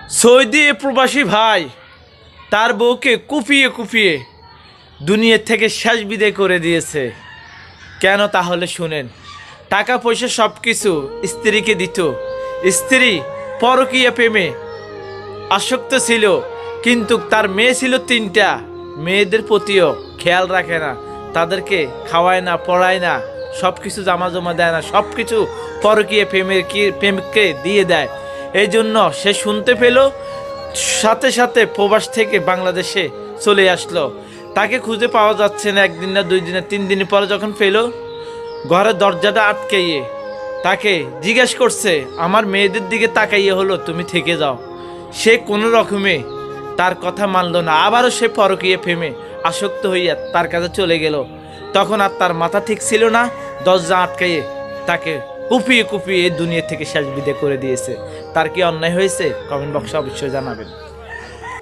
Saudi প্রবাসী ভাই তার বউকে কুপিয়ে কুপিয়ে দুনিয়া থেকে শেষ বিদায় করে দিয়েছে। কেন তাহলে শুনেন। টাকা পয়সা সব কিছু স্ত্রীকে দিত। স্ত্রী পরকীয়া প্রেমে আসক্ত ছিল, কিন্তু তার মেয়ে ছিল 3টা। মেয়েদের প্রতিও খেয়াল রাখে না, তাদেরকে খাওয়ায় না, পড়ায় না, সব কিছু জামা জমা দেয় না, সব কিছু পরকীয়া প্রেমিককে দিয়ে দেয়। এই জন্য সে শুনতে পেল, সাথে সাথে প্রবাস থেকে বাংলাদেশে চলে আসলো। তাকে খুঁজে পাওয়া যাচ্ছে না, 1 দিন না 2 দিন না 3 দিন পরে যখন পেল, ঘরের দরজাটা আটকাইয়ে তাকে জিজ্ঞেস করছে, আমার মেয়েদের দিকে তাকাইয়ে হলো তুমি থেকে যাও। সে কোনো রকমে তার কথা মানলো না, আবারও সে পরকীয়া প্রেমে আসক্ত হইয়া তার কাছে চলে গেল। তখন আর তার মাথা ঠিক ছিল না, দরজা আটকাইয়ে তাকে কুপিয়ে কুপিয়ে এই দুনিয়া থেকে শেষ বিদায় করে দিয়েছে। তার কি অন্যায় হয়েছে? কমেন্ট বক্সে অবশ্যই জানাবেন।